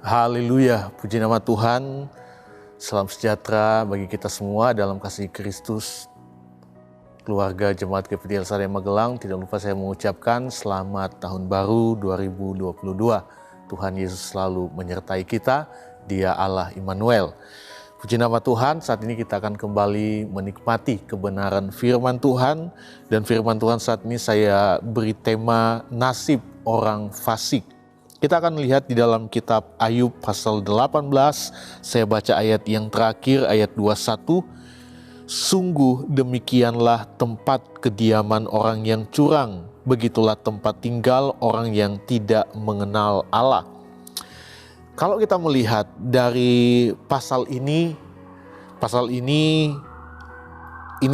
Haleluya, puji nama Tuhan. Salam sejahtera bagi kita semua dalam kasih Kristus. Keluarga Jemaat GPI Elsada Magelang, tidak lupa saya mengucapkan selamat tahun baru 2022. Tuhan Yesus selalu menyertai kita, Dia Allah Immanuel. Puji nama Tuhan, saat ini kita akan kembali menikmati kebenaran firman Tuhan. Dan firman Tuhan saat ini saya beri tema nasib orang fasik. Kita akan lihat di dalam kitab Ayub pasal 18, saya baca ayat yang terakhir, ayat 21. Sungguh demikianlah tempat kediaman orang yang curang, begitulah tempat tinggal orang yang tidak mengenal Allah. Kalau kita melihat dari pasal ini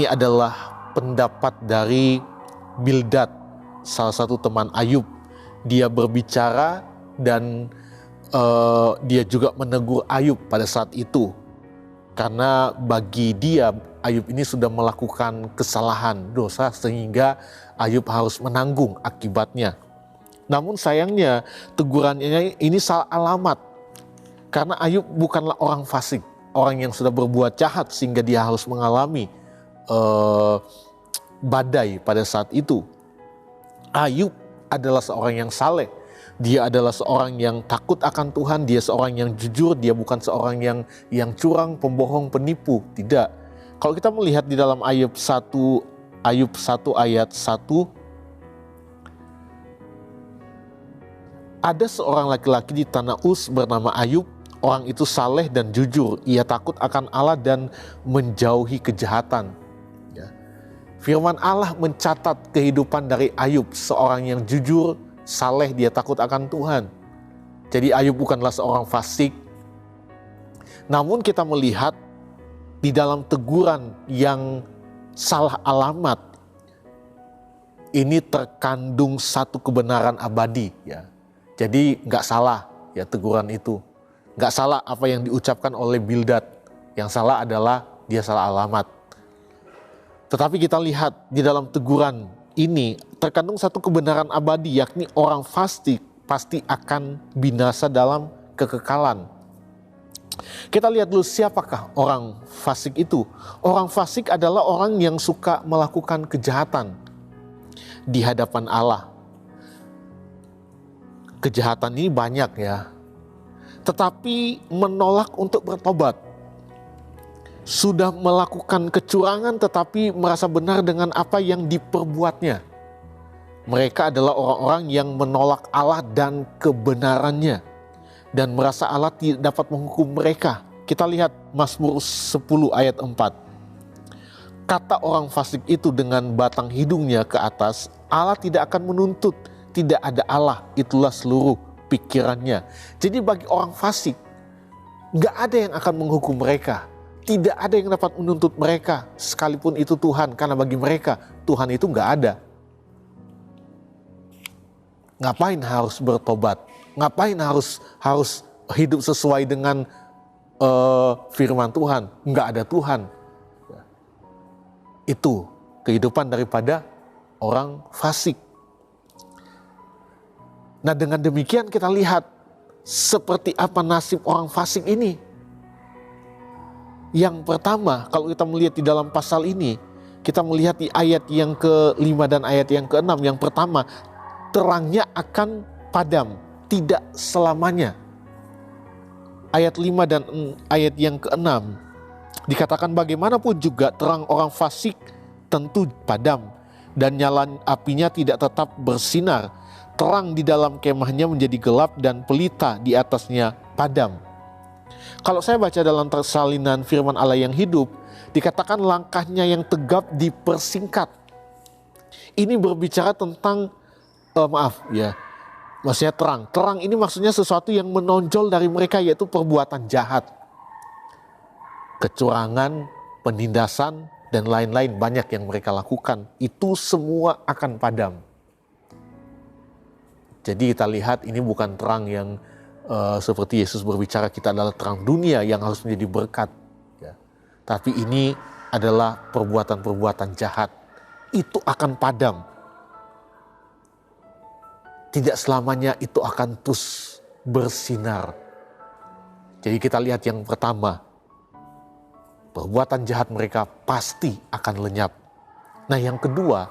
adalah pendapat dari Bildad, salah satu teman Ayub. Dia berbicara dan dia juga menegur Ayub pada saat itu. Karena bagi dia, Ayub ini sudah melakukan kesalahan, dosa, sehingga Ayub harus menanggung akibatnya. Namun sayangnya tegurannya ini salah alamat. Karena Ayub bukanlah orang fasik, orang yang sudah berbuat jahat sehingga dia harus mengalami badai pada saat itu. Ayub adalah seorang yang saleh. Dia adalah seorang yang takut akan Tuhan, dia seorang yang jujur, dia bukan seorang yang curang, pembohong, penipu, tidak. Kalau kita melihat di dalam Ayub 1 ayat 1, ada seorang laki-laki di tanah Uz bernama Ayub. Orang itu saleh dan jujur, ia takut akan Allah dan menjauhi kejahatan. Firman Allah mencatat kehidupan dari Ayub, seorang yang jujur, saleh, dia takut akan Tuhan. Jadi Ayub bukanlah seorang fasik. Namun kita melihat di dalam teguran yang salah alamat, ini terkandung satu kebenaran abadi. Ya. Jadi nggak salah ya teguran itu. Nggak salah apa yang diucapkan oleh Bildad. Yang salah adalah dia salah alamat. Tetapi kita lihat di dalam teguran ini terkandung satu kebenaran abadi, yakni orang fasik pasti akan binasa dalam kekekalan. Kita lihat dulu siapakah orang fasik itu. Orang fasik adalah orang yang suka melakukan kejahatan di hadapan Allah. Kejahatan ini banyak ya, tetapi menolak untuk bertobat. Sudah melakukan kecurangan tetapi merasa benar dengan apa yang diperbuatnya. Mereka adalah orang-orang yang menolak Allah dan kebenarannya dan merasa Allah tidak dapat menghukum mereka. Kita lihat Mazmur 10 ayat 4. Kata orang fasik itu dengan batang hidungnya ke atas, Allah tidak akan menuntut, tidak ada Allah, itulah seluruh pikirannya. Jadi bagi orang fasik, gak ada yang akan menghukum mereka. Tidak ada yang dapat menuntut mereka, sekalipun itu Tuhan, karena bagi mereka Tuhan itu gak ada. Ngapain harus bertobat? Ngapain harus hidup sesuai dengan firman Tuhan? Gak ada Tuhan. Itu kehidupan daripada orang fasik. Nah, dengan demikian kita lihat seperti apa nasib orang fasik ini. Yang pertama, kalau kita melihat di dalam pasal ini, kita melihat di ayat yang ke-5 dan ayat yang ke-6. Yang pertama, terangnya akan padam, tidak selamanya. Ayat 5 dan ayat yang ke-6, dikatakan bagaimanapun juga terang orang fasik tentu padam, dan nyala apinya tidak tetap bersinar. Terang di dalam kemahnya menjadi gelap dan pelita di atasnya padam. Kalau saya baca dalam salinan firman Allah yang hidup, dikatakan langkahnya yang tegap dipersingkat. Ini berbicara tentang, maksudnya terang. Terang ini maksudnya sesuatu yang menonjol dari mereka, yaitu perbuatan jahat. Kecurangan, penindasan, dan lain-lain banyak yang mereka lakukan. Itu semua akan padam. Jadi kita lihat ini bukan terang yang seperti Yesus berbicara kita adalah terang dunia yang harus menjadi berkat. Ya. Tapi ini adalah perbuatan-perbuatan jahat. Itu akan padam. Tidak selamanya itu akan terus bersinar. Jadi kita lihat yang pertama, perbuatan jahat mereka pasti akan lenyap. Nah yang kedua,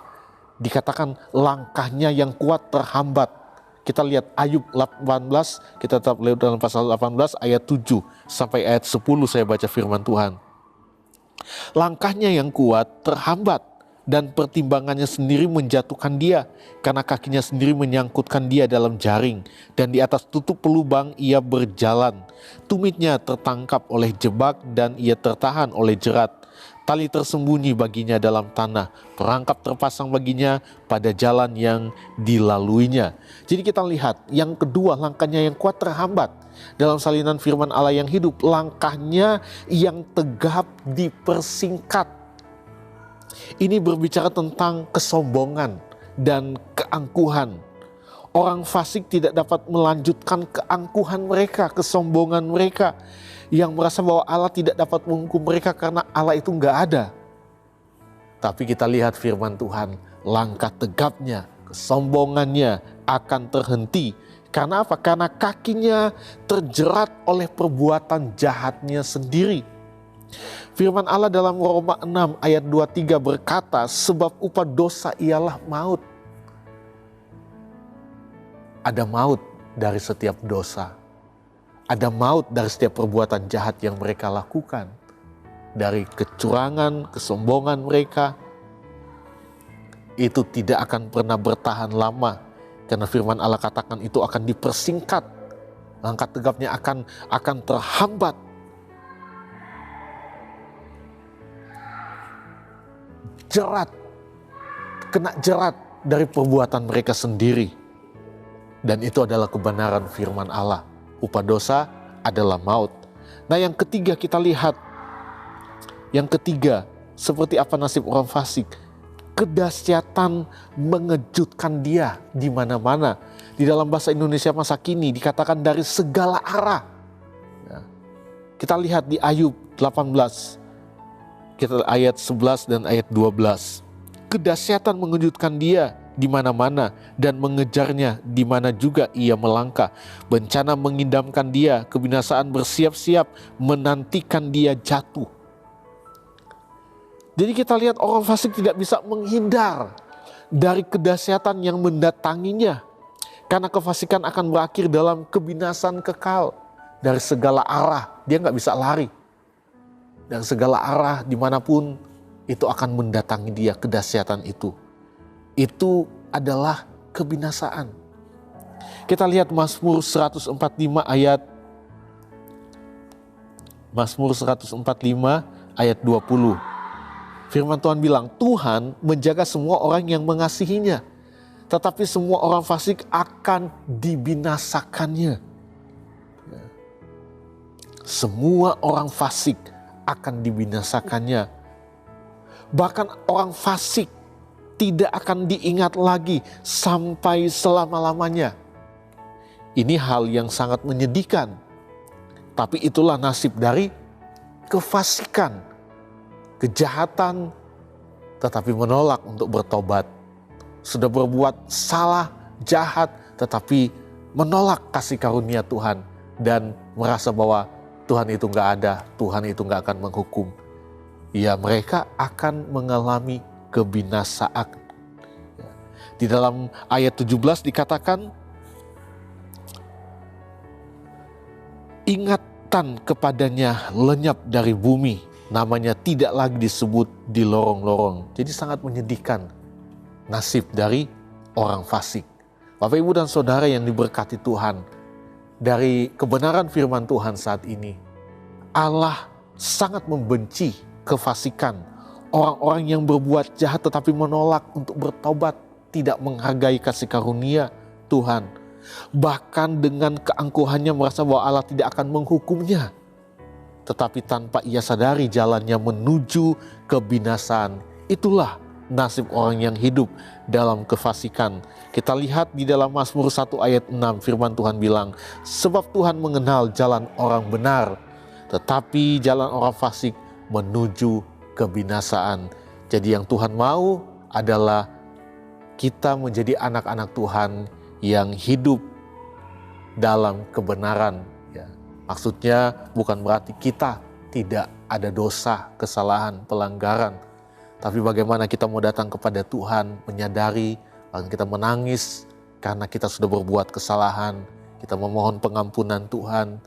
dikatakan langkahnya yang kuat terhambat. Kita lihat Ayub 18, kita tetap lihat dalam pasal 18 ayat 7 sampai ayat 10 saya baca firman Tuhan. Langkahnya yang kuat terhambat dan pertimbangannya sendiri menjatuhkan dia, karena kakinya sendiri menyangkutkan dia dalam jaring, dan di atas tutup pelubang ia berjalan. Tumitnya tertangkap oleh jebak dan ia tertahan oleh jerat. Tali tersembunyi baginya dalam tanah, perangkap terpasang baginya pada jalan yang dilaluinya. Jadi kita lihat yang kedua, langkahnya yang kuat terhambat. Dalam salinan firman Allah yang hidup, langkahnya yang tegap dipersingkat. Ini berbicara tentang kesombongan dan keangkuhan. Orang fasik tidak dapat melanjutkan keangkuhan mereka, kesombongan mereka, yang merasa bahwa Allah tidak dapat menghukum mereka karena Allah itu nggak ada. Tapi kita lihat firman Tuhan, langkah tegapnya, kesombongannya akan terhenti. Karena apa? Karena kakinya terjerat oleh perbuatan jahatnya sendiri. Firman Allah dalam Roma 6 ayat 23 berkata, sebab upah dosa ialah maut. Ada maut dari setiap dosa. Ada maut dari setiap perbuatan jahat yang mereka lakukan. Dari kecurangan, kesombongan mereka. Itu tidak akan pernah bertahan lama. Karena firman Allah katakan itu akan dipersingkat. Langkah tegapnya akan terhambat. Kena jerat dari perbuatan mereka sendiri. Dan itu adalah kebenaran firman Allah. Upah dosa adalah maut. Nah yang ketiga kita lihat. Yang ketiga, seperti apa nasib orang fasik? Kedahsyatan mengejutkan dia di mana-mana. Di dalam bahasa Indonesia masa kini dikatakan dari segala arah. Kita lihat di Ayub 18. Kita ayat 11 dan ayat 12. Kedahsyatan mengejutkan dia di mana-mana dan mengejarnya di mana juga ia melangkah. Bencana mengidamkan dia, kebinasaan bersiap-siap menantikan dia jatuh. Jadi kita lihat orang fasik tidak bisa menghindar dari kedahsyatan yang mendatanginya. Karena kefasikan akan berakhir dalam kebinasan kekal. Dari segala arah, dia nggak bisa lari. Dari segala arah dimanapun itu akan mendatangi dia, kedahsyatan itu. Itu adalah kebinasaan. Kita lihat Mazmur 145 ayat 20. Firman Tuhan bilang, Tuhan menjaga semua orang yang mengasihinya, tetapi semua orang fasik akan dibinasakannya. Semua orang fasik akan dibinasakannya. Bahkan orang fasik tidak akan diingat lagi sampai selama-lamanya. Ini hal yang sangat menyedihkan. Tapi itulah nasib dari kefasikan. Kejahatan tetapi menolak untuk bertobat. Sudah berbuat salah, jahat, tetapi menolak kasih karunia Tuhan. Dan merasa bahwa Tuhan itu nggak ada, Tuhan itu nggak akan menghukum. Ya mereka akan mengalami kebinasaan. Di dalam ayat 17 dikatakan, ingatan kepadanya lenyap dari bumi, namanya tidak lagi disebut di lorong-lorong. Jadi sangat menyedihkan nasib dari orang fasik. Bapak, Ibu, dan Saudara yang diberkati Tuhan, dari kebenaran firman Tuhan saat ini, Allah sangat membenci kefasikan. Orang-orang yang berbuat jahat tetapi menolak untuk bertobat, tidak menghargai kasih karunia Tuhan. Bahkan dengan keangkuhannya merasa bahwa Allah tidak akan menghukumnya. Tetapi tanpa ia sadari jalannya menuju kebinasaan. Itulah nasib orang yang hidup dalam kefasikan. Kita lihat di dalam Mazmur 1 ayat 6 firman Tuhan bilang, sebab Tuhan mengenal jalan orang benar, tetapi jalan orang fasik menuju kebinasaan. Jadi yang Tuhan mau adalah kita menjadi anak-anak Tuhan yang hidup dalam kebenaran, ya, Maksudnya bukan berarti kita tidak ada dosa, kesalahan, pelanggaran. Tapi bagaimana kita mau datang kepada Tuhan, menyadari, bahkan kita menangis karena kita sudah berbuat kesalahan. Kita memohon pengampunan Tuhan.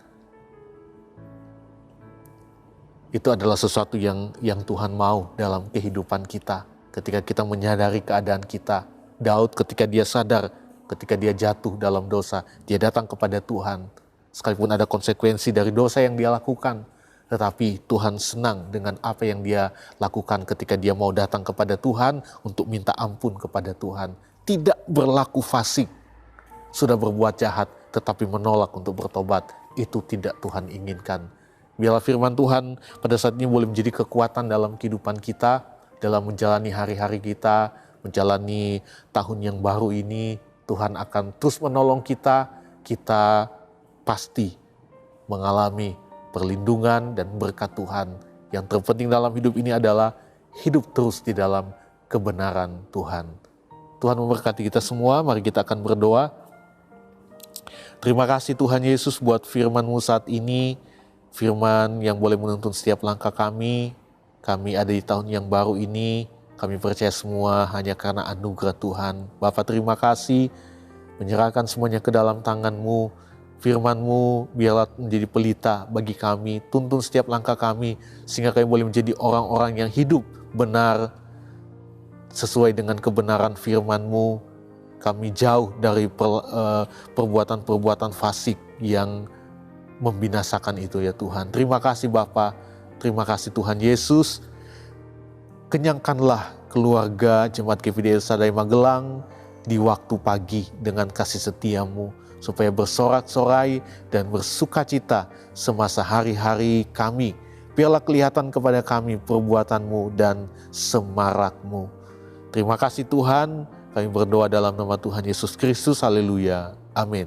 Itu adalah sesuatu yang Tuhan mau dalam kehidupan kita. Ketika kita menyadari keadaan kita. Daud ketika dia sadar, ketika dia jatuh dalam dosa, dia datang kepada Tuhan. Sekalipun ada konsekuensi dari dosa yang dia lakukan, tetapi Tuhan senang dengan apa yang dia lakukan ketika dia mau datang kepada Tuhan untuk minta ampun kepada Tuhan. Tidak berlaku fasik, sudah berbuat jahat tetapi menolak untuk bertobat. Itu tidak Tuhan inginkan. Biarlah firman Tuhan pada saat ini boleh menjadi kekuatan dalam kehidupan kita, dalam menjalani hari-hari kita, menjalani tahun yang baru ini. Tuhan akan terus menolong kita, kita pasti mengalami perlindungan dan berkat Tuhan. Yang terpenting dalam hidup ini adalah hidup terus di dalam kebenaran Tuhan. Tuhan memberkati kita semua, mari kita akan berdoa. Terima kasih Tuhan Yesus buat firman-Mu saat ini, firman yang boleh menuntun setiap langkah kami. Kami ada di tahun yang baru ini, kami percaya semua hanya karena anugerah Tuhan. Bapa terima kasih, menyerahkan semuanya ke dalam tangan-Mu. Firman-Mu biarlah menjadi pelita bagi kami, tuntun setiap langkah kami, sehingga kami boleh menjadi orang-orang yang hidup benar, sesuai dengan kebenaran firman-Mu. Kami jauh dari perbuatan-perbuatan fasik yang membinasakan itu ya Tuhan. Terima kasih Bapa, terima kasih Tuhan Yesus. Kenyangkanlah keluarga Jemaat GPD El Shaddai Magelang di waktu pagi dengan kasih setia-Mu, supaya bersorak-sorai dan bersukacita semasa hari-hari kami. Biarlah kelihatan kepada kami perbuatan-Mu dan semarak-Mu. Terima kasih Tuhan, kami berdoa dalam nama Tuhan Yesus Kristus, haleluya, amin.